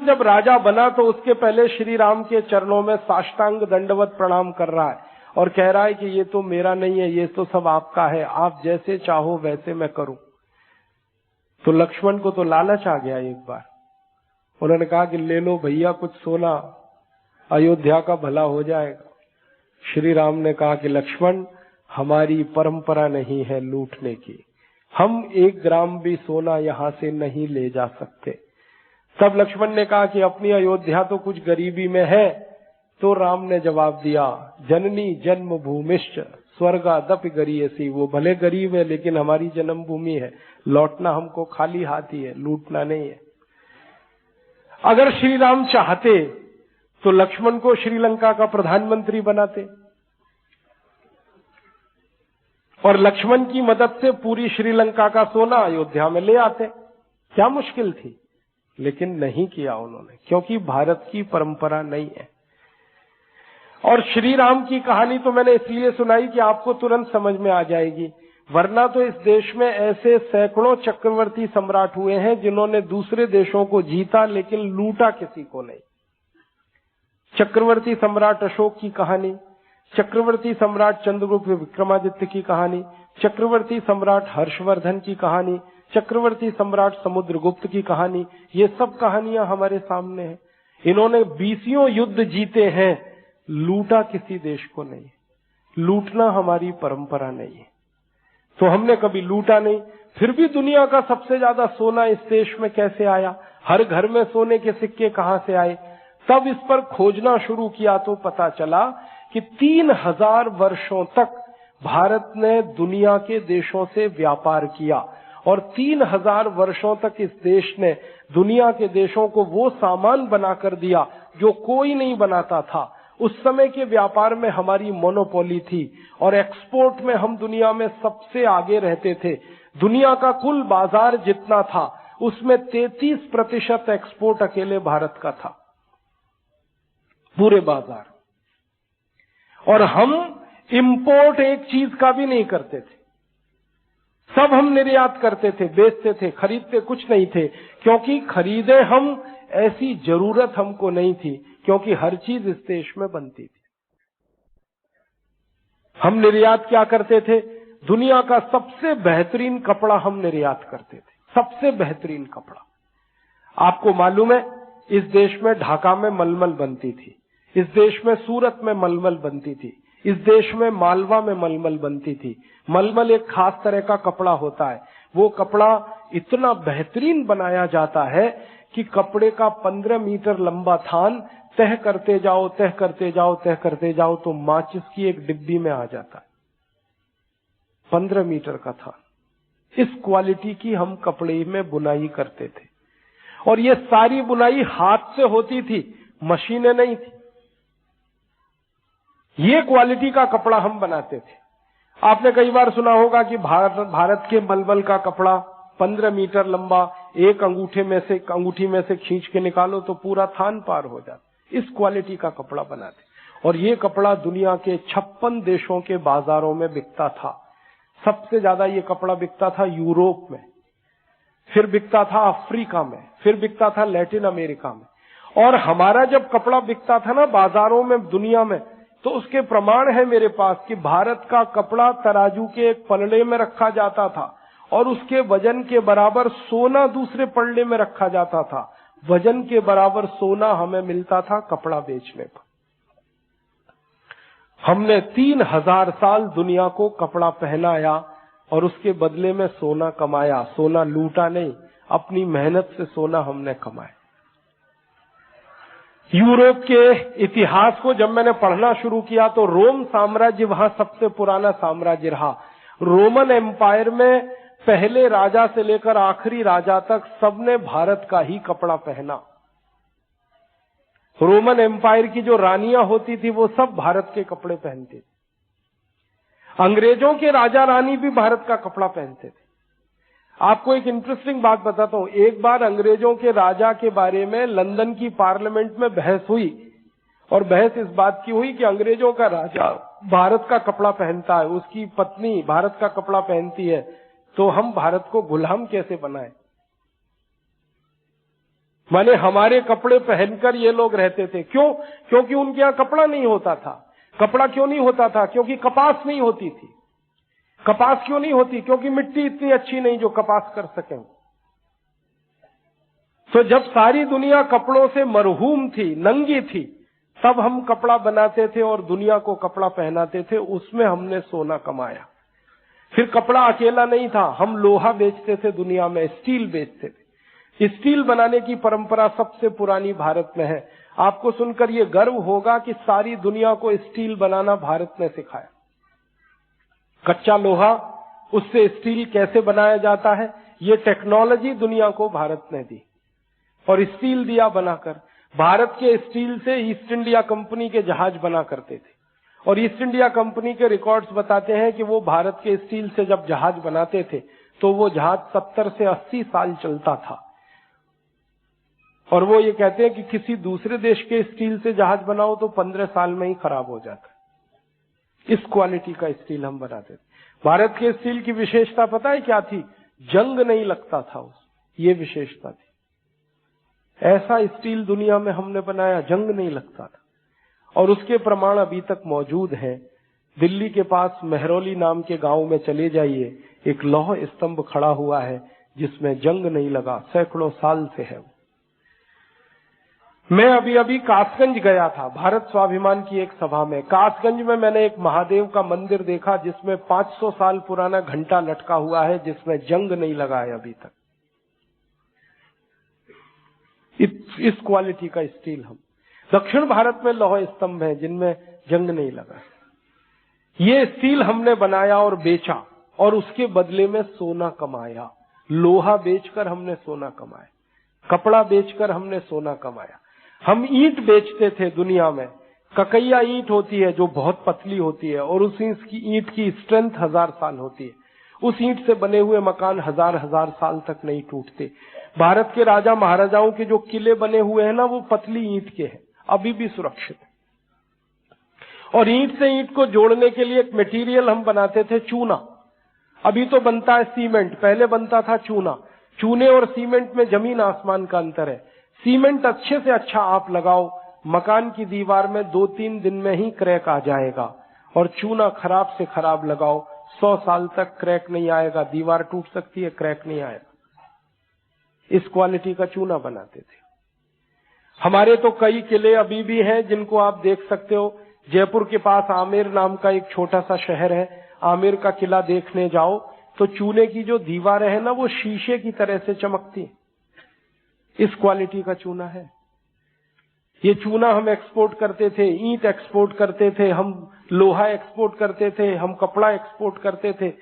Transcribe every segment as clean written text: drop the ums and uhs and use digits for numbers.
जब राजा बना तो उसके पहले श्री राम के चरणों में साष्टांग दंडवत प्रणाम कर रहा है और कह रहा है कि ये तो मेरा नहीं है, ये तो सब आपका है, आप जैसे चाहो वैसे मैं करूं। तो लक्ष्मण को तो लालच आ गया एक बार। उन्होंने कहा कि ले लो भैया कुछ सोना, अयोध्या का भला हो जाएगा। श्री राम ने कहा कि लक्ष्मण, हमारी परंपरा नहीं है लूटने की, हम 1 ग्राम भी सोना यहां से नहीं ले जा सकते। तब लक्ष्मण ने कहा कि अपनी अयोध्या तो कुछ गरीबी में है। तो राम ने जवाब दिया, जननी जन्म भूमिश्च स्वर्गादपि गरीयसी। वो भले गरीब है लेकिन हमारी जन्मभूमि है, लौटना हमको खाली हाथ ही है, लूटना नहीं है। अगर श्री राम चाहते तो लक्ष्मण को श्रीलंका का प्रधानमंत्री बनाते और लक्ष्मण की मदद से पूरी श्रीलंका का सोना अयोध्या में ले आते। क्या मुश्किल थी? लेकिन नहीं किया उन्होंने, क्योंकि भारत की परंपरा नहीं है। और श्री राम की कहानी तो मैंने इसलिए सुनाई कि आपको तुरंत समझ में आ जाएगी, वरना तो इस देश में ऐसे सैकड़ों चक्रवर्ती सम्राट हुए हैं जिन्होंने दूसरे देशों को जीता लेकिन लूटा किसी को नहीं। चक्रवर्ती सम्राट अशोक की कहानी, चक्रवर्ती सम्राट चंद्रगुप्त विक्रमादित्य की कहानी, चक्रवर्ती सम्राट हर्षवर्धन की कहानी, चक्रवर्ती सम्राट समुद्रगुप्त की कहानी, ये सब कहानियां हमारे सामने हैं। इन्होंने 20 युद्ध जीते हैं, लूटा किसी देश को नहीं। लूटना हमारी परंपरा नहीं है, तो हमने कभी लूटा नहीं। फिर भी दुनिया का सबसे ज्यादा सोना इस देश में कैसे आया, हर घर में सोने के सिक्के कहां से आए? तब इस पर खोजना शुरू किया तो पता चला कि 3000 वर्षों तक भारत ने दुनिया के देशों से व्यापार किया और 3000 वर्षों तक इस देश ने दुनिया के देशों को वो सामान बनाकर दिया जो कोई नहीं बनाता था। उस समय के व्यापार में हमारी मोनोपोली थी और एक्सपोर्ट में हम दुनिया में सबसे आगे रहते थे। दुनिया का कुल बाजार जितना था उसमें 33% एक्सपोर्ट अकेले भारत का था, पूरे बाजार। और हम इंपोर्ट एक चीज का भी नहीं करते थे, सब हम निर्यात करते थे, बेचते थे, खरीदते कुछ नहीं थे। क्योंकि खरीदे हम, ऐसी जरूरत हमको नहीं थी, क्योंकि हर चीज इस देश में बनती थी। हम निर्यात क्या करते थे? दुनिया का सबसे बेहतरीन कपड़ा हम निर्यात करते थे, सबसे बेहतरीन कपड़ा। आपको मालूम है, इस देश में ढाका में मलमल बनती थी, इस देश में सूरत में मलमल बनती थी, इस देश में मालवा में मलमल बनती थी। मलमल एक खास तरह का कपड़ा होता है, वो कपड़ा इतना बेहतरीन बनाया जाता है कि कपड़े का 15 मीटर लंबा थान तह करते जाओ, तह करते जाओ, तह करते जाओ तो माचिस की एक डिब्बी में आ जाता है। 15 मीटर का थान। इस क्वालिटी की हम कपड़े में बुनाई करते थे और ये सारी बुनाई हाथ से होती थी, मशीनें नहीं थी। ये क्वालिटी का कपड़ा हम बनाते थे। आपने कई बार सुना होगा कि भारत के मलमल का कपड़ा 15 मीटर लंबा, एक अंगूठी में से खींच के निकालो तो पूरा थान पार हो जाता। इस क्वालिटी का कपड़ा बनाते और ये कपड़ा दुनिया के 56 देशों के बाजारों में बिकता था। सबसे ज्यादा ये कपड़ा बिकता था यूरोप में, फिर बिकता था अफ्रीका में, फिर बिकता था लैटिन अमेरिका में। और हमारा जब कपड़ा बिकता था ना बाजारों में दुनिया में, तो उसके प्रमाण है मेरे पास कि भारत का कपड़ा तराजू के एक पलड़े में रखा जाता था और उसके वजन के बराबर सोना दूसरे पलड़े में रखा जाता था। वजन के बराबर सोना हमें मिलता था कपड़ा बेचने पर। हमने 3000 साल दुनिया को कपड़ा पहनाया और उसके बदले में सोना कमाया। सोना लूटा नहीं, अपनी मेहनत से सोना हमने कमाया। यूरोप के इतिहास को जब मैंने पढ़ना शुरू किया तो रोम साम्राज्य वहां सबसे पुराना साम्राज्य रहा। रोमन एम्पायर में पहले राजा से लेकर आखिरी राजा तक सबने भारत का ही कपड़ा पहना। रोमन एम्पायर की जो रानियां होती थी वो सब भारत के कपड़े पहनती थी। अंग्रेजों के राजा रानी भी भारत का कपड़ा पहनते थे। आपको एक इंटरेस्टिंग बात बताता हूं। एक बार अंग्रेजों के राजा के बारे में लंदन की पार्लियामेंट में बहस हुई और बहस इस बात की हुई कि अंग्रेजों का राजा भारत का कपड़ा पहनता है, उसकी पत्नी भारत का कपड़ा पहनती है, तो हम भारत को गुलाम कैसे बनाएं। माने हमारे कपड़े पहनकर ये लोग रहते थे। क्यों? क्योंकि उनके यहाँ कपड़ा नहीं होता था। कपड़ा क्यों नहीं होता था? क्योंकि कपास नहीं होती थी। कपास क्यों नहीं होती? क्योंकि मिट्टी इतनी अच्छी नहीं जो कपास कर सके। तो जब सारी दुनिया कपड़ों से मरहूम थी, नंगी थी, तब हम कपड़ा बनाते थे और दुनिया को कपड़ा पहनाते थे। उसमें हमने सोना कमाया। फिर कपड़ा अकेला नहीं था, हम लोहा बेचते थे दुनिया में, स्टील बेचते थे। स्टील बनाने की परंपरा सबसे पुरानी भारत में है। आपको सुनकर ये गर्व होगा कि सारी दुनिया को स्टील बनाना भारत ने सिखाया। कच्चा लोहा, उससे स्टील कैसे बनाया जाता है, ये टेक्नोलॉजी दुनिया को भारत ने दी और स्टील दिया बनाकर। भारत के स्टील से ईस्ट इंडिया कंपनी के जहाज बना करते थे और ईस्ट इंडिया कंपनी के रिकॉर्ड्स बताते हैं कि वो भारत के स्टील से जब जहाज बनाते थे तो वो जहाज 70 से 80 साल चलता था। और वो ये कहते हैं कि किसी दूसरे देश के स्टील से जहाज बनाओ तो 15 साल में ही खराब हो जाता है। इस क्वालिटी का स्टील हम बनाते थे। भारत के स्टील की विशेषता पता है क्या थी? जंग नहीं लगता था, ये विशेषता थी। ऐसा स्टील दुनिया में हमने बनाया, जंग नहीं लगता था। और उसके प्रमाण अभी तक मौजूद हैं। दिल्ली के पास मेहरौली नाम के गांव में चले जाइए, एक लौह स्तंभ खड़ा हुआ है जिसमें जंग नहीं लगा, सैकड़ों साल से है। मैं अभी कासगंज गया था, भारत स्वाभिमान की एक सभा में। कासगंज में मैंने एक महादेव का मंदिर देखा जिसमें 500 साल पुराना घंटा लटका हुआ है, जिसमें जंग नहीं लगा है अभी तक। इस क्वालिटी का स्टील हम। दक्षिण भारत में लौह स्तंभ हैं जिनमें जंग नहीं लगा। ये स्टील हमने बनाया और बेचा और उसके बदले में सोना कमाया। लोहा बेचकर हमने सोना कमाया, कपड़ा बेचकर हमने सोना कमाया। हम ईंट बेचते थे दुनिया में। ककैया ईंट होती है जो बहुत पतली होती है और उस ईंट की स्ट्रेंथ 1000 साल होती है। उस ईंट से बने हुए मकान हजार साल तक नहीं टूटते। भारत के राजा महाराजाओं के जो किले बने हुए हैं ना, वो पतली ईंट के हैं, अभी भी सुरक्षित है। और ईंट से ईंट को जोड़ने के लिए एक मटेरियल हम बनाते थे, चूना। अभी तो बनता है सीमेंट, पहले बनता था चूना। चूने और सीमेंट में जमीन आसमान का अंतर है। सीमेंट अच्छे से अच्छा आप लगाओ, मकान की दीवार में 2-3 दिन में ही क्रैक आ जाएगा। और चूना खराब से खराब लगाओ, 100 साल तक क्रैक नहीं आएगा। दीवार टूट सकती है, क्रैक नहीं आएगा। इस क्वालिटी का चूना बनाते थे। हमारे तो कई किले अभी भी हैं जिनको आप देख सकते हो। जयपुर के पास आमेर नाम का एक छोटा सा शहर है, आमेर का किला देखने जाओ तो चूने की जो दीवारें हैं ना, वो शीशे की तरह से चमकती है। इस क्वालिटी का चूना है। ये चूना हम एक्सपोर्ट करते थे, ईंट एक्सपोर्ट करते थे, हम लोहा एक्सपोर्ट करते थे, हम कपड़ा एक्सपोर्ट करते थे,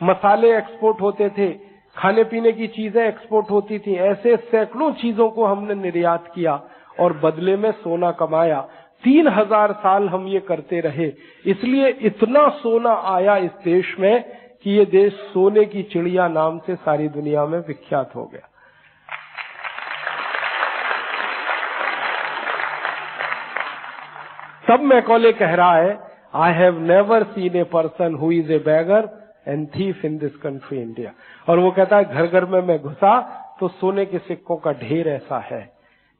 मसाले एक्सपोर्ट होते थे, खाने पीने की चीजें एक्सपोर्ट होती थी। ऐसे सैकड़ों चीजों को हमने निर्यात किया और बदले में सोना कमाया। 3000 साल हम ये करते रहे। इसलिए इतना सोना आया इस देश में कि ये देश सोने की चिड़िया नाम से सारी दुनिया में विख्यात हो गया। तब मैकॉले कह रहा है, I have never seen a person who is a bagger and thief in this country India. और वो कहता है, घर घर में मैं घुसा तो सोने के सिक्कों का ढेर ऐसा है।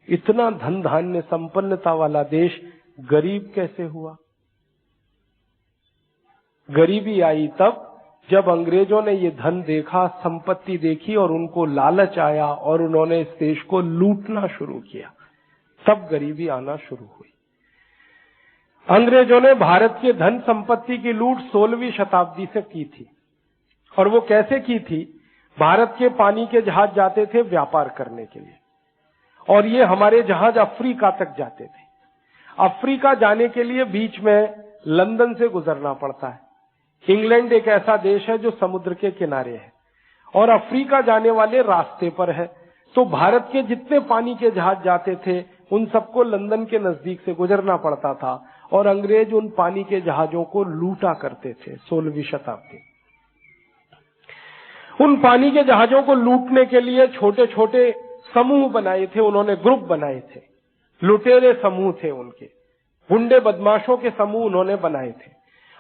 इतना धन धान्य संपन्नता वाला देश गरीब कैसे हुआ? गरीबी आई तब जब अंग्रेजों ने ये धन देखा, संपत्ति देखी और उनको लालच आया और उन्होंने इस देश को लूटना शुरू किया। तब गरीबी आना शुरू हुई। अंग्रेजों ने भारत के धन संपत्ति की लूट 16वीं शताब्दी से की थी। और वो कैसे की थी? भारत के पानी के जहाज जाते थे व्यापार करने के लिए, और ये हमारे जहाज अफ्रीका तक जाते थे। अफ्रीका जाने के लिए बीच में लंदन से गुजरना पड़ता है। इंग्लैंड एक ऐसा देश है जो समुद्र के किनारे है और अफ्रीका जाने वाले रास्ते पर है। तो भारत के जितने पानी के जहाज जाते थे उन सबको लंदन के नजदीक से गुजरना पड़ता था और अंग्रेज उन पानी के जहाजों को लूटा करते थे। 16वीं शताब्दी उन पानी के जहाजों को लूटने के लिए छोटे छोटे समूह बनाए थे, उन्होंने ग्रुप बनाए थे। लुटेरे समूह थे उनके, गुंडे बदमाशों के समूह उन्होंने बनाए थे।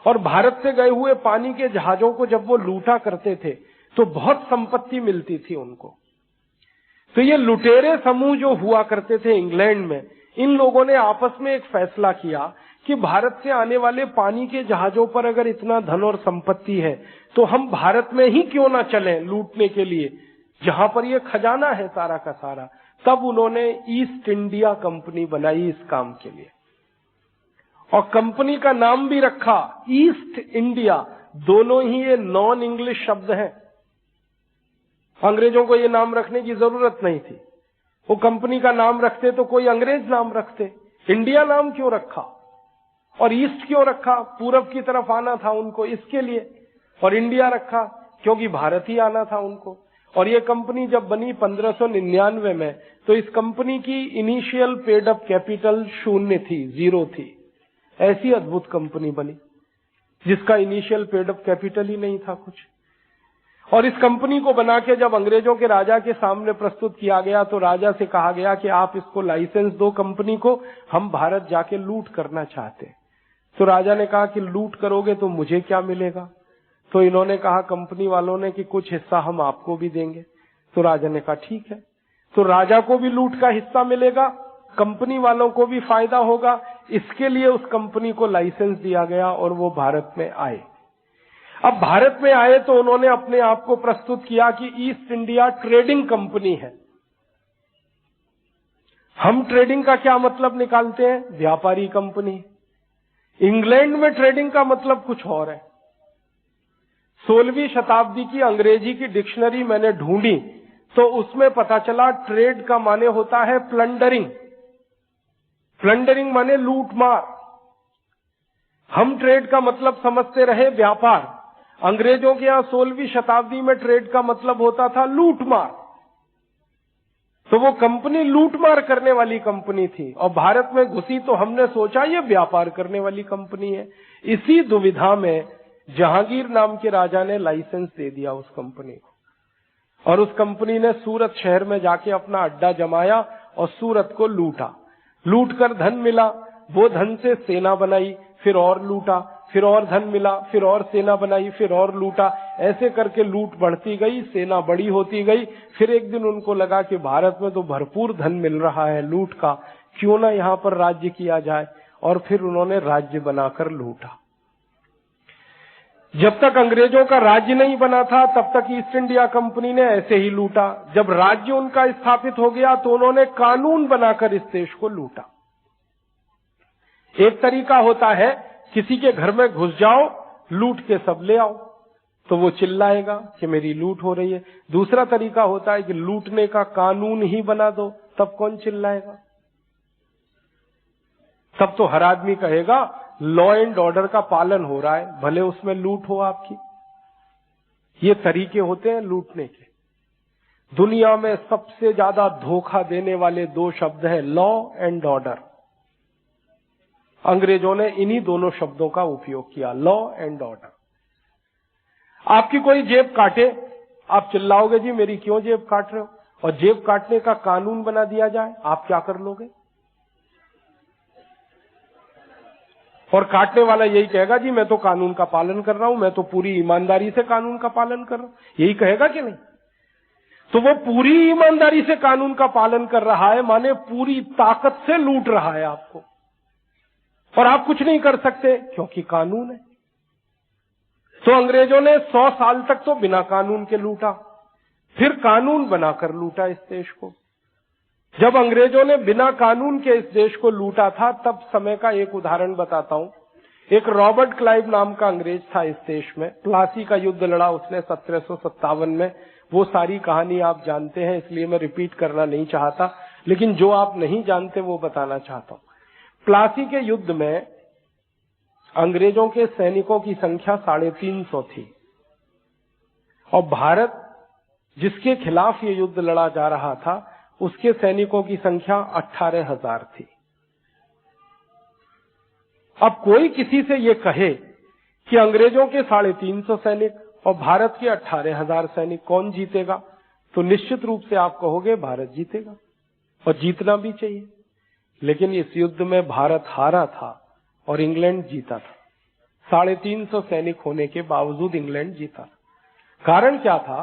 और भारत से गए हुए पानी के जहाजों को जब वो लूटा करते थे तो बहुत संपत्ति मिलती थी उनको। तो ये लुटेरे समूह जो हुआ करते थे इंग्लैंड में, इन लोगों ने आपस में एक फैसला किया कि भारत से आने वाले पानी के जहाजों पर अगर इतना धन और संपत्ति है तो हम भारत में ही क्यों ना चलें लूटने के लिए, जहां पर ये खजाना है सारा का सारा। तब उन्होंने ईस्ट इंडिया कंपनी बनाई इस काम के लिए, और कंपनी का नाम भी रखा ईस्ट इंडिया। दोनों ही ये नॉन इंग्लिश शब्द हैं, अंग्रेजों को ये नाम रखने की जरूरत नहीं थी। वो कंपनी का नाम रखते तो कोई अंग्रेज नाम रखते, इंडिया नाम क्यों रखा और ईस्ट क्यों रखा? पूरब की तरफ आना था उनको इसके लिए, और इंडिया रखा क्योंकि भारत ही आना था उनको। और ये कंपनी जब बनी 1599 में, तो इस कंपनी की इनिशियल पेड अप कैपिटल 0 थी, 0 थी। ऐसी अद्भुत कंपनी बनी जिसका इनिशियल पेड अप कैपिटल ही नहीं था कुछ। और इस कंपनी को बना के जब अंग्रेजों के राजा के सामने प्रस्तुत किया गया तो राजा से कहा गया कि आप इसको लाइसेंस दो कंपनी को, हम भारत जाके लूट करना चाहते हैं। तो राजा ने कहा कि लूट करोगे तो मुझे क्या मिलेगा? तो इन्होंने कहा कंपनी वालों ने कि कुछ हिस्सा हम आपको भी देंगे। तो राजा ने कहा ठीक है। तो राजा को भी लूट का हिस्सा मिलेगा, कंपनी वालों को भी फायदा होगा। इसके लिए उस कंपनी को लाइसेंस दिया गया और वो भारत में आए। अब भारत में आए तो उन्होंने अपने आप को प्रस्तुत किया कि ईस्ट इंडिया ट्रेडिंग कंपनी है। हम ट्रेडिंग का क्या मतलब निकालते हैं? व्यापारी कंपनी। इंग्लैंड में ट्रेडिंग का मतलब कुछ और है। 16वीं शताब्दी की अंग्रेजी की डिक्शनरी मैंने ढूंढी तो उसमें पता चला ट्रेड का माने होता है प्लंडरिंग। प्लंडरिंग माने लूटमार। हम ट्रेड का मतलब समझते रहे व्यापार। अंग्रेजों के यहां 16वीं शताब्दी में ट्रेड का मतलब होता था लूटमार। तो वो कंपनी लूटमार करने वाली कंपनी थी और भारत में घुसी तो हमने सोचा ये व्यापार करने वाली कंपनी है। इसी दुविधा में जहांगीर नाम के राजा ने लाइसेंस दे दिया उस कंपनी को, और उस कंपनी ने सूरत शहर में जाके अपना अड्डा जमाया और सूरत को लूटा। लूट कर धन मिला, वो धन से सेना बनाई, फिर और लूटा, फिर और धन मिला, फिर और सेना बनाई, फिर और लूटा। ऐसे करके लूट बढ़ती गई, सेना बड़ी होती गई। फिर एक दिन उनको लगा कि भारत में तो भरपूर धन मिल रहा है लूट का, क्यों ना यहां पर राज्य किया जाए, और फिर उन्होंने राज्य बनाकर लूटा। जब तक अंग्रेजों का राज्य नहीं बना था तब तक ईस्ट इंडिया कंपनी ने ऐसे ही लूटा। जब राज्य उनका स्थापित हो गया तो उन्होंने कानून बनाकर इस देश को लूटा। एक तरीका होता है किसी के घर में घुस जाओ, लूट के सब ले आओ, तो वो चिल्लाएगा कि मेरी लूट हो रही है। दूसरा तरीका होता है कि लूटने का कानून ही बना दो, तब कौन चिल्लाएगा? तब तो हर आदमी कहेगा लॉ एंड ऑर्डर का पालन हो रहा है, भले उसमें लूट हो आपकी। ये तरीके होते हैं लूटने के। दुनिया में सबसे ज्यादा धोखा देने वाले 2 शब्द हैं, लॉ एंड ऑर्डर। अंग्रेजों ने इन्हीं दोनों शब्दों का उपयोग किया, लॉ एंड ऑर्डर। आपकी कोई जेब काटे, आप चिल्लाओगे जी मेरी क्यों जेब काट रहे हो, और जेब काटने का कानून बना दिया जाए, आप क्या कर लोगे? और काटने वाला यही कहेगा जी मैं तो कानून का पालन कर रहा हूं, मैं तो पूरी ईमानदारी से कानून का पालन कर रहा हूं, यही कहेगा कि नहीं? तो वो पूरी ईमानदारी से कानून का पालन कर रहा है, माने पूरी ताकत से लूट रहा है आपको, और आप कुछ नहीं कर सकते क्योंकि कानून है। तो अंग्रेजों ने 100 साल तक तो बिना कानून के लूटा, फिर कानून बनाकर लूटा इस देश को। जब अंग्रेजों ने बिना कानून के इस देश को लूटा था, तब समय का एक उदाहरण बताता हूं। एक रॉबर्ट क्लाइव नाम का अंग्रेज था इस देश में, प्लासी का युद्ध लड़ा उसने 1757 में। वो सारी कहानी आप जानते हैं, इसलिए मैं रिपीट करना नहीं चाहता, लेकिन जो आप नहीं जानते वो बताना चाहता हूं। प्लासी के युद्ध में अंग्रेजों के सैनिकों की संख्या 350 थी, और भारत जिसके खिलाफ ये युद्ध लड़ा जा रहा था उसके सैनिकों की संख्या 18,000 थी। अब कोई किसी से ये कहे कि अंग्रेजों के 350 सैनिक और भारत के 18,000 सैनिक कौन जीतेगा, तो निश्चित रूप से आप कहोगे भारत जीतेगा, और जीतना भी चाहिए। लेकिन इस युद्ध में भारत हारा था और इंग्लैंड जीता था। 350 सैनिक होने के बावजूद इंग्लैंड जीता। कारण क्या था?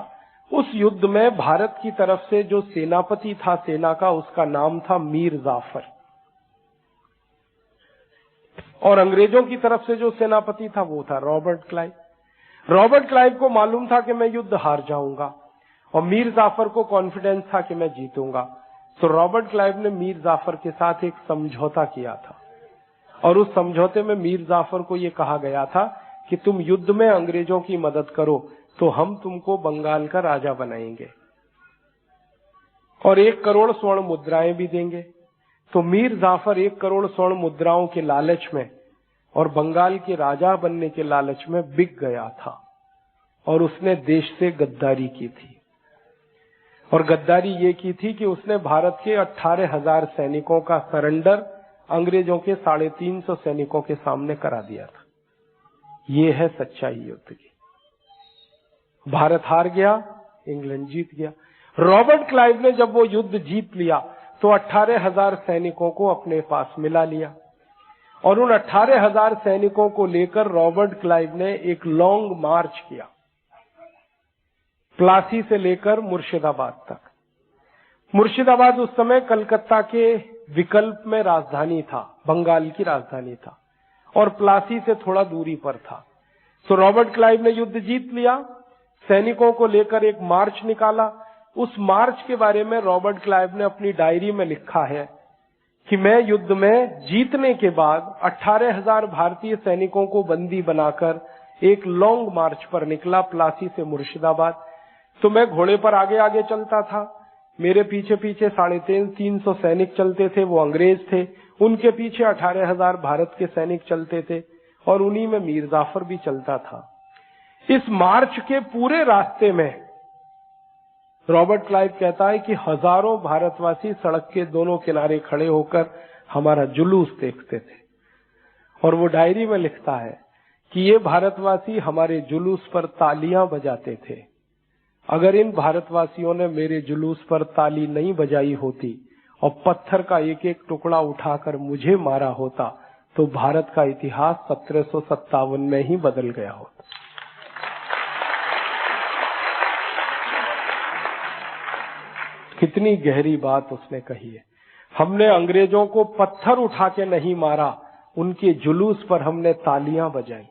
उस युद्ध में भारत की तरफ से जो सेनापति था सेना का, उसका नाम था मीर जाफर, और अंग्रेजों की तरफ से जो सेनापति था वो था रॉबर्ट क्लाइव। रॉबर्ट क्लाइव को मालूम था कि मैं युद्ध हार जाऊंगा और मीर जाफर को कॉन्फिडेंस था कि मैं जीतूंगा। तो रॉबर्ट क्लाइव ने मीर जाफर के साथ एक समझौता किया था, और उस समझौते में मीर जाफर को यह कहा गया था कि तुम युद्ध में अंग्रेजों की मदद करो तो हम तुमको बंगाल का राजा बनाएंगे और 1 करोड़ स्वर्ण मुद्राएं भी देंगे। तो मीर जाफर 1 करोड़ स्वर्ण मुद्राओं के लालच में और बंगाल के राजा बनने के लालच में बिक गया था, और उसने देश से गद्दारी की थी। और गद्दारी ये की थी कि उसने भारत के 18,000 सैनिकों का सरेंडर अंग्रेजों के 350 सैनिकों के सामने करा दिया था। ये है सच्चाई युद्ध की। भारत हार गया, इंग्लैंड जीत गया। रॉबर्ट क्लाइव ने जब वो युद्ध जीत लिया तो 18,000 सैनिकों को अपने पास मिला लिया, और उन 18,000 सैनिकों को लेकर रॉबर्ट क्लाइव ने एक लॉन्ग मार्च किया, प्लासी से लेकर मुर्शिदाबाद तक। मुर्शिदाबाद उस समय कलकत्ता के विकल्प में राजधानी था, बंगाल की राजधानी था, और प्लासी से थोड़ा दूरी पर था। तो रॉबर्ट क्लाइव ने युद्ध जीत लिया, सैनिकों को लेकर एक मार्च निकाला। उस मार्च के बारे में रॉबर्ट क्लाइव ने अपनी डायरी में लिखा है कि मैं युद्ध में जीतने के बाद 18,000 भारतीय सैनिकों को बंदी बनाकर एक लॉन्ग मार्च पर निकला, प्लासी से मुर्शिदाबाद। तो मैं घोड़े पर आगे आगे चलता था, मेरे पीछे पीछे 350 सैनिक चलते थे, वो अंग्रेज थे, उनके पीछे 18,000 भारत के सैनिक चलते थे, और उन्हीं में मीर जाफर भी चलता था। इस मार्च के पूरे रास्ते में रॉबर्ट क्लाइव कहता है कि हजारों भारतवासी सड़क के दोनों किनारे खड़े होकर हमारा जुलूस देखते थे, और वो डायरी में लिखता है कि ये भारतवासी हमारे जुलूस पर तालियां बजाते थे। अगर इन भारतवासियों ने मेरे जुलूस पर ताली नहीं बजाई होती और पत्थर का एक एक टुकड़ा उठाकर मुझे मारा होता तो भारत का इतिहास 1757 में ही बदल गया होता। कितनी गहरी बात उसने कही है। हमने अंग्रेजों को पत्थर उठा के नहीं मारा, उनके जुलूस पर हमने तालियां बजाई।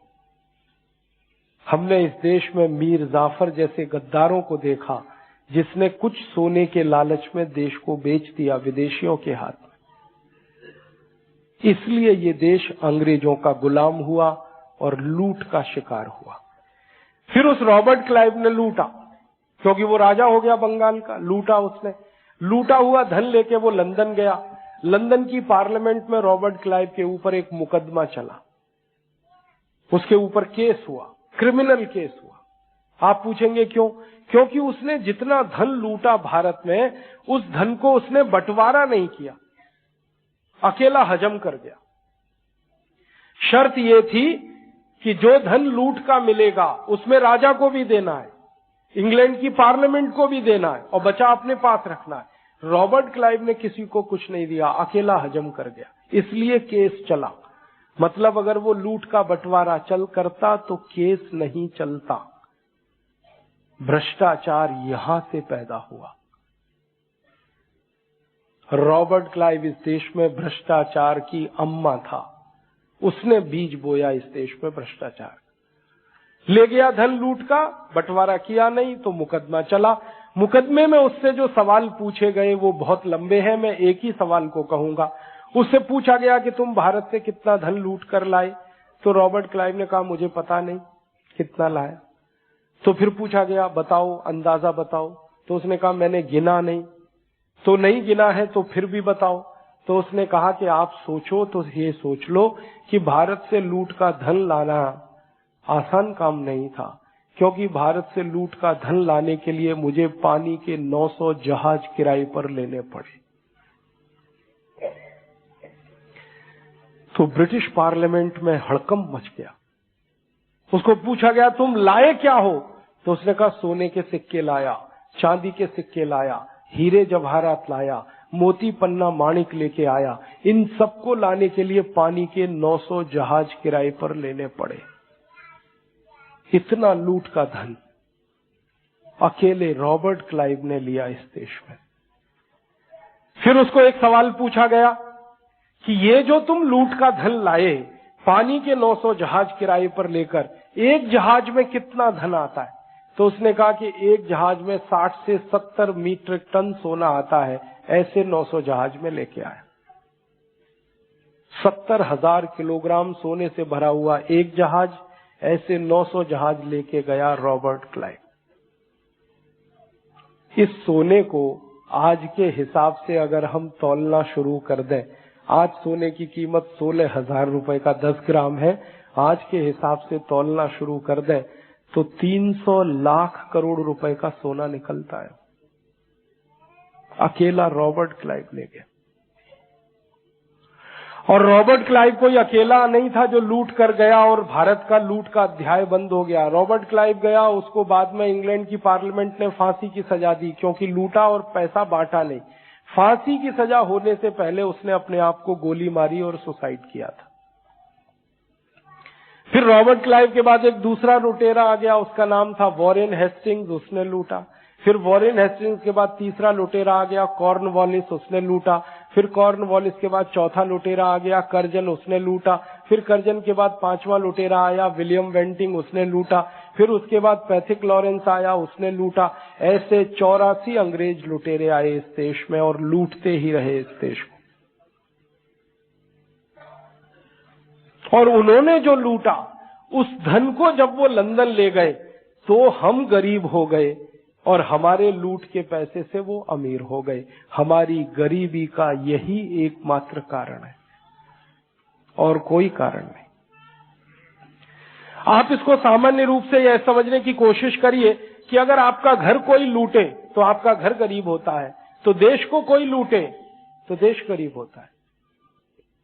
हमने इस देश में मीर जाफर जैसे गद्दारों को देखा जिसने कुछ सोने के लालच में देश को बेच दिया विदेशियों के हाथ में। इसलिए ये देश अंग्रेजों का गुलाम हुआ और लूट का शिकार हुआ। फिर उस रॉबर्ट क्लाइव ने लूटा, क्योंकि वो राजा हो गया बंगाल का। लूटा उसने, लूटा हुआ धन लेके वो लंदन गया। लंदन की पार्लियामेंट में रॉबर्ट क्लाइव के ऊपर एक मुकदमा चला, उसके ऊपर केस हुआ, क्रिमिनल केस हुआ। आप पूछेंगे क्यों? क्योंकि उसने जितना धन लूटा भारत में, उस धन को उसने बंटवारा नहीं किया, अकेला हजम कर गया। शर्त यह थी कि जो धन लूट का मिलेगा उसमें राजा को भी देना है, इंग्लैंड की पार्लियामेंट को भी देना है, और बचा अपने पास रखना है। रॉबर्ट क्लाइव ने किसी को कुछ नहीं दिया, अकेला हजम कर गया, इसलिए केस चला। मतलब अगर वो लूट का बंटवारा चल करता तो केस नहीं चलता। भ्रष्टाचार यहां से पैदा हुआ। रॉबर्ट क्लाइव इस देश में भ्रष्टाचार की अम्मा था, उसने बीज बोया इस देश में भ्रष्टाचार। ले गया धन लूट का, बंटवारा किया नहीं तो मुकदमा चला। मुकदमे में उससे जो सवाल पूछे गए वो बहुत लंबे हैं, मैं एक ही सवाल को कहूंगा। उससे पूछा गया कि तुम भारत से कितना धन लूट कर लाए, तो रॉबर्ट क्लाइव ने कहा मुझे पता नहीं कितना लाया। तो फिर पूछा गया बताओ, अंदाजा बताओ, तो उसने कहा मैंने गिना नहीं। तो नहीं गिना है तो फिर भी बताओ। तो उसने कहा कि आप सोचो तो ये सोच लो कि भारत से लूट का धन लाना आसान काम नहीं था, क्योंकि भारत से लूट का धन लाने के लिए मुझे पानी के 900 जहाज किराए पर लेने पड़े। तो ब्रिटिश पार्लियामेंट में हड़कंप मच गया। उसको पूछा गया तुम लाए क्या हो, तो उसने कहा सोने के सिक्के लाया, चांदी के सिक्के लाया, हीरे जवाहरात लाया, मोती पन्ना माणिक लेके आया। इन सबको लाने के लिए पानी के 900 जहाज किराए पर लेने पड़े। इतना लूट का धन। अकेले रॉबर्ट क्लाइव ने लिया इस देश में। फिर उसको एक सवाल पूछा गया कि ये जो तुम लूट का धन लाए, पानी के 900 जहाज किराए पर लेकर, एक जहाज में कितना धन आता है? तो उसने कहा कि एक जहाज में 60 से 70 मीट्रिक टन सोना आता है। ऐसे 900 जहाज में लेके आया। 70,000 किलोग्राम सोने से भरा हुआ एक जहाज, ऐसे 900 जहाज लेके गया रॉबर्ट क्लाइव। इस सोने को आज के हिसाब से अगर हम तौलना शुरू कर दें, आज सोने की कीमत 16,000 रुपए का 10 ग्राम है। आज के हिसाब से तौलना शुरू कर दें तो 300 लाख करोड़ रुपए का सोना निकलता है। अकेला रॉबर्ट क्लाइव ले गया। और रॉबर्ट क्लाइव कोई अकेला नहीं था जो लूट कर गया और भारत का लूट का अध्याय बंद हो गया। रॉबर्ट क्लाइव गया, उसको बाद में इंग्लैंड की पार्लियामेंट ने फांसी की सजा दी, क्योंकि लूटा और पैसा बांटा नहीं। फांसी की सजा होने से पहले उसने अपने आप को गोली मारी और सुसाइड किया था। फिर रॉबर्ट क्लाइव के बाद एक दूसरा लुटेरा आ गया, उसका नाम था वॉरेन हेस्टिंग्स, उसने लूटा। फिर वॉरेन हेस्टिंग्स के बाद तीसरा लुटेरा आ गया कॉर्नवालिस, उसने लूटा। फिर कॉर्नवालिस के बाद चौथा लुटेरा आ गया कर्जन, उसने लूटा। फिर कर्जन के बाद पांचवा लुटेरा आया विलियम वेंटिंग, उसने लूटा। फिर उसके बाद पैथिक लॉरेंस आया, उसने लूटा। ऐसे 84 अंग्रेज लुटेरे आए इस देश में और लूटते ही रहे इस देश को। और उन्होंने जो लूटा उस धन को जब वो लंदन ले गए तो हम गरीब हो गए और हमारे लूट के पैसे से वो अमीर हो गए। हमारी गरीबी का यही एकमात्र कारण है और कोई कारण नहीं। आप इसको सामान्य रूप से यह समझने की कोशिश करिए कि अगर आपका घर कोई लूटे तो आपका घर गरीब होता है, तो देश को कोई लूटे तो देश गरीब होता है।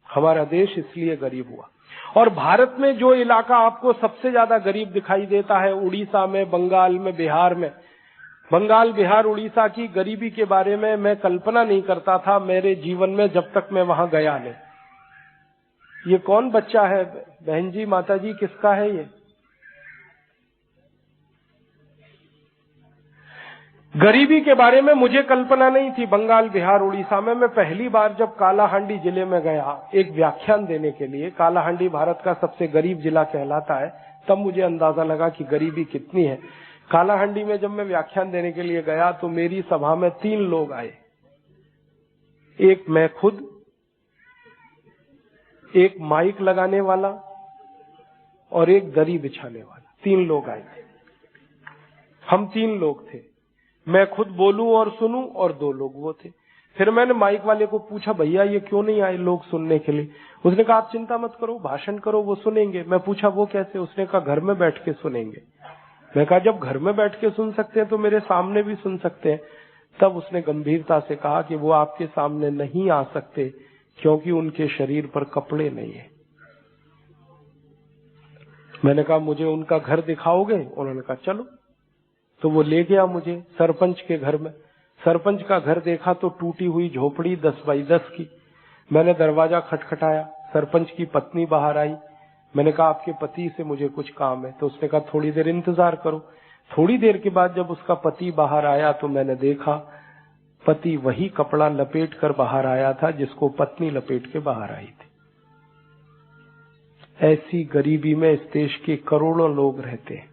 हमारा देश इसलिए गरीब हुआ। और भारत में जो इलाका आपको सबसे ज्यादा गरीब दिखाई देता है, उड़ीसा में, बंगाल में, बिहार में। बंगाल, बिहार, उड़ीसा की गरीबी के बारे में मैं कल्पना नहीं करता था मेरे जीवन में जब तक मैं वहां गया नहीं। ये कौन बच्चा है बहन जी, माता जी, किसका है ये? गरीबी के बारे में मुझे कल्पना नहीं थी। बंगाल, बिहार, उड़ीसा में मैं पहली बार जब कालाहांडी जिले में गया एक व्याख्यान देने के लिए, कालाहांडी भारत का सबसे गरीब जिला कहलाता है, तब मुझे अंदाजा लगा कि गरीबी कितनी है। कालाहांडी में जब मैं व्याख्यान देने के लिए गया तो मेरी सभा में 3 लोग आए, एक मैं खुद, एक माइक लगाने वाला और एक दरी बिछाने वाला। 3 लोग आए थे। हम 3 लोग थे, मैं खुद बोलूं और सुनूं और 2 लोग वो थे। फिर मैंने माइक वाले को पूछा, भैया ये क्यों नहीं आए लोग सुनने के लिए? उसने कहा आप चिंता मत करो, भाषण करो, वो सुनेंगे। मैं पूछा वो कैसे? उसने कहा घर में बैठ के सुनेंगे। मैं कहा जब घर में बैठ के सुन सकते हैं तो मेरे सामने भी सुन सकते हैं। तब उसने गंभीरता से कहा कि वो आपके सामने नहीं आ सकते क्योंकि उनके शरीर पर कपड़े नहीं है। मैंने कहा मुझे उनका घर दिखाओगे? उन्होंने कहा चलो। तो वो ले गया मुझे सरपंच के घर में। सरपंच का घर देखा तो टूटी हुई झोपड़ी 10 बाई 10 की। मैंने दरवाजा खटखटाया, सरपंच की पत्नी बाहर आई। मैंने कहा आपके पति से मुझे कुछ काम है। तो उसने कहा थोड़ी देर इंतजार करो। थोड़ी देर के बाद जब उसका पति बाहर आया तो मैंने देखा पति वही कपड़ा लपेट कर बाहर आया था जिसको पत्नी लपेट के बाहर आई थी। ऐसी गरीबी में इस देश के करोड़ों लोग रहते हैं।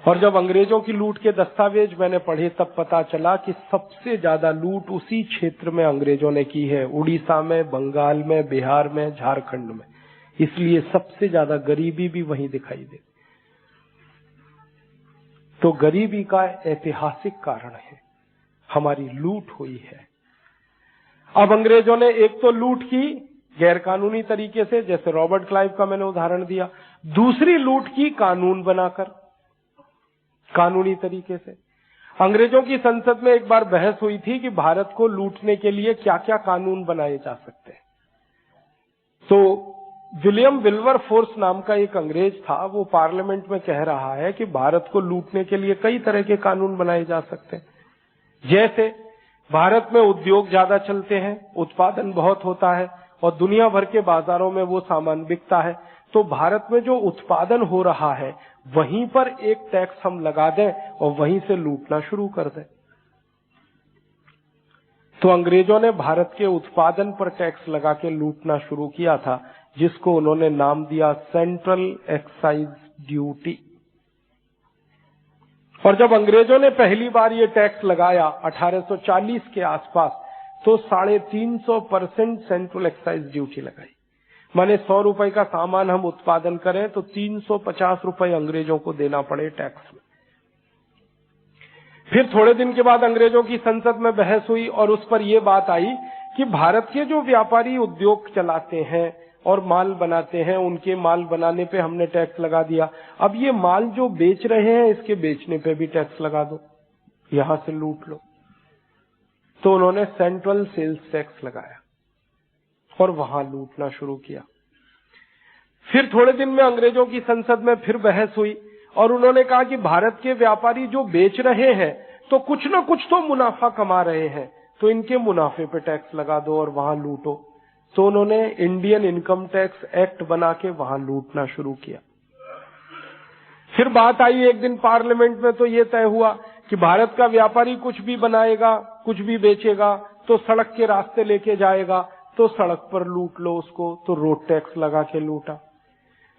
और जब अंग्रेजों की लूट के दस्तावेज मैंने पढ़े तब पता चला कि सबसे ज्यादा लूट उसी क्षेत्र में अंग्रेजों ने की है, उड़ीसा में, बंगाल में, बिहार में, झारखंड में। इसलिए सबसे ज्यादा गरीबी भी वहीं दिखाई दे। तो गरीबी का ऐतिहासिक कारण है, हमारी लूट हुई है। अब अंग्रेजों ने एक तो लूट की गैरकानूनी तरीके से, जैसे रॉबर्ट क्लाइव का मैंने उदाहरण दिया। दूसरी लूट की कानून बनाकर, कानूनी तरीके से। अंग्रेजों की संसद में एक बार बहस हुई थी कि भारत को लूटने के लिए क्या क्या कानून बनाए जा सकते हैं। तो विलियम विल्बरफोर्स नाम का एक अंग्रेज था, वो पार्लियामेंट में कह रहा है कि भारत को लूटने के लिए कई तरह के कानून बनाए जा सकते हैं। जैसे भारत में उद्योग ज्यादा चलते हैं, उत्पादन बहुत होता है और दुनिया भर के बाजारों में वो सामान बिकता है। तो भारत में जो उत्पादन हो रहा है वहीं पर एक टैक्स हम लगा दें और वहीं से लूटना शुरू कर दें। तो अंग्रेजों ने भारत के उत्पादन पर टैक्स लगा के लूटना शुरू किया था, जिसको उन्होंने नाम दिया सेंट्रल एक्साइज ड्यूटी। और जब अंग्रेजों ने पहली बार ये टैक्स लगाया 1840 के आसपास, तो 350% सेंट्रल एक्साइज ड्यूटी लगाई। माने 100 रुपए का सामान हम उत्पादन करें तो 350 रुपए अंग्रेजों को देना पड़े टैक्स में। फिर थोड़े दिन के बाद अंग्रेजों की संसद में बहस हुई और उस पर यह बात आई कि भारत के जो व्यापारी उद्योग चलाते हैं और माल बनाते हैं, उनके माल बनाने पे हमने टैक्स लगा दिया, अब ये माल जो बेच रहे हैं इसके बेचने पे भी टैक्स लगा दो, यहां से लूट लो। तो उन्होंने सेंट्रल सेल्स टैक्स लगाया और वहां लूटना शुरू किया। फिर थोड़े दिन में अंग्रेजों की संसद में फिर बहस हुई और उन्होंने कहा कि भारत के व्यापारी जो बेच रहे हैं तो कुछ न कुछ तो मुनाफा कमा रहे हैं, तो इनके मुनाफे पे टैक्स लगा दो और वहां लूटो। तो उन्होंने इंडियन इनकम टैक्स एक्ट बना के वहां लूटना शुरू किया। फिर बात आई एक दिन पार्लियामेंट में, तो ये तय हुआ कि भारत का व्यापारी कुछ भी बनाएगा, कुछ भी बेचेगा तो सड़क के रास्ते लेके जाएगा, तो सड़क पर लूट लो उसको, तो रोड टैक्स लगा के लूटा।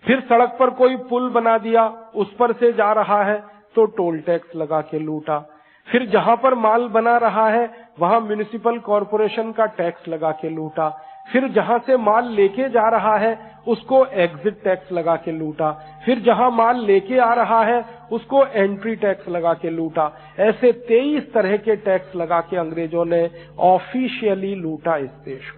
फिर सड़क पर कोई पुल बना दिया, उस पर से जा रहा है तो टोल टैक्स लगा के लूटा। फिर जहां पर माल बना रहा है वहां म्युनिसिपल कॉर्पोरेशन का टैक्स लगा के लूटा। फिर जहां से माल लेके जा रहा है उसको एग्जिट टैक्स लगा के लूटा। फिर जहां माल लेके आ रहा है उसको एंट्री टैक्स लगा के लूटा। ऐसे 23 तरह के टैक्स लगा के अंग्रेजों ने ऑफिशियली लूटा इस देश को।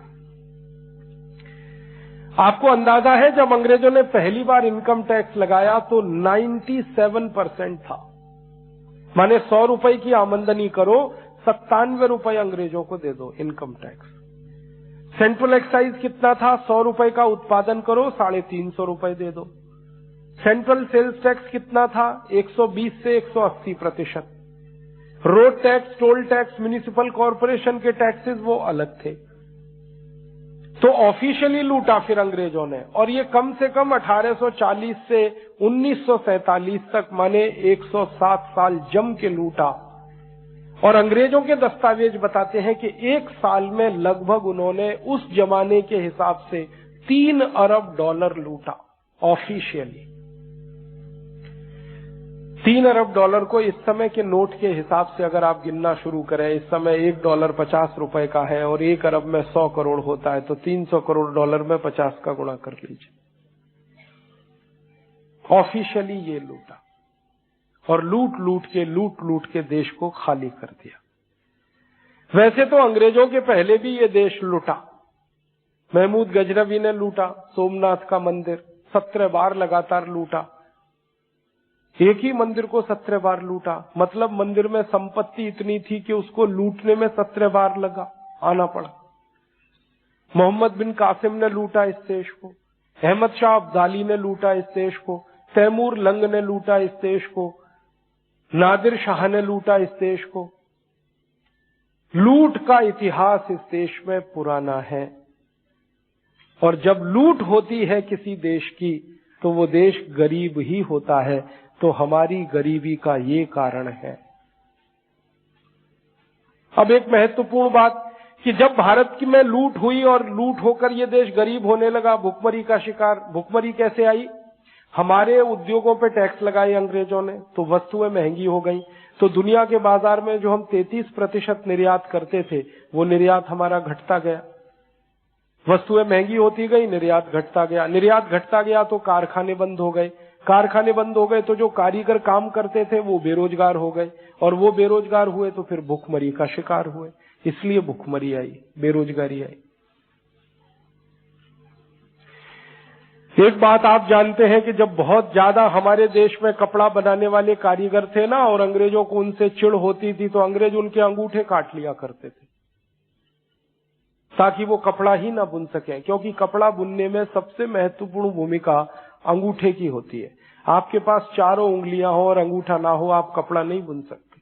आपको अंदाजा है जब अंग्रेजों ने पहली बार इनकम टैक्स लगाया तो 97% था। माने 100 रुपए की आमदनी करो, 97 रुपए अंग्रेजों को दे दो इनकम टैक्स। सेंट्रल एक्साइज कितना था? 100 रुपए का उत्पादन करो, 350 रुपए दे दो। सेंट्रल सेल्स टैक्स कितना था? 120 से 180%। Road tax, toll tax, municipal corporation के टैक्सेस वो अलग थे। तो ऑफिशियली लूटा फिर अंग्रेजों ने, और ये कम से कम 1840 से 1947 तक, माने 107 साल जम के लूटा। और अंग्रेजों के दस्तावेज बताते हैं कि एक साल में लगभग उन्होंने उस जमाने के हिसाब से $3 अरब लूटा ऑफिशियली। $3 अरब को इस समय के नोट के हिसाब से अगर आप गिनना शुरू करें, इस समय $1 50 रुपए का है और 1 अरब में 100 करोड़ होता है, तो $300 करोड़ में 50 का गुणा कर लीजिए। ऑफिशियली ये लूटा और लूट लूट के देश को खाली कर दिया। वैसे तो अंग्रेजों के पहले भी ये देश लूटा। महमूद गजनवी ने लूटा सोमनाथ का मंदिर, 17 बार लगातार लूटा। एक ही मंदिर को 17 बार लूटा, मतलब मंदिर में संपत्ति इतनी थी कि उसको लूटने में 17 बार लगा आना पड़ा। मोहम्मद बिन कासिम ने लूटा इस देश को, अहमद शाह अब्दाली ने लूटा इस देश को, तैमूर लंग ने लूटा इस देश को, नादिर शाह ने लूटा इस देश को। लूट का इतिहास इस देश में पुराना है, और जब लूट होती है किसी देश की तो वो देश गरीब ही होता है। तो हमारी गरीबी का ये कारण है। अब एक महत्वपूर्ण बात कि जब भारत की में लूट हुई और लूट होकर ये देश गरीब होने लगा, भुखमरी का शिकार। भुखमरी कैसे आई? हमारे उद्योगों पे टैक्स लगाए अंग्रेजों ने, तो वस्तुएं महंगी हो गई। तो दुनिया के बाजार में जो हम 33% निर्यात करते थे, वो निर्यात हमारा घटता गया। वस्तुएं महंगी होती गई, निर्यात घटता गया। निर्यात घटता गया तो कारखाने बंद हो गए। कारखाने बंद हो गए तो जो कारीगर काम करते थे वो बेरोजगार हो गए, और वो बेरोजगार हुए तो फिर भुखमरी का शिकार हुए। इसलिए भुखमरी आई, बेरोजगारी आई। एक बात आप जानते हैं कि जब बहुत ज्यादा हमारे देश में कपड़ा बनाने वाले कारीगर थे ना, और अंग्रेजों को उनसे चिढ़ होती थी, तो अंग्रेज उनके अंगूठे काट लिया करते थे ताकि वो कपड़ा ही ना बुन सके, क्योंकि कपड़ा बुनने में सबसे महत्वपूर्ण भूमिका अंगूठे की होती है। आपके पास चारों उंगलियां हो और अंगूठा ना हो, आप कपड़ा नहीं बुन सकते।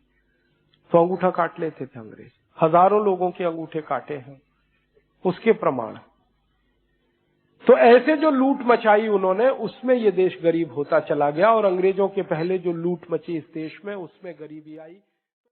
तो अंगूठा काट लेते थे अंग्रेज। हजारों लोगों के अंगूठे काटे हैं, उसके प्रमाण। तो ऐसे जो लूट मचाई उन्होंने, उसमें ये देश गरीब होता चला गया और अंग्रेजों के पहले जो लूट मची इस देश में, उसमें गरीबी आई।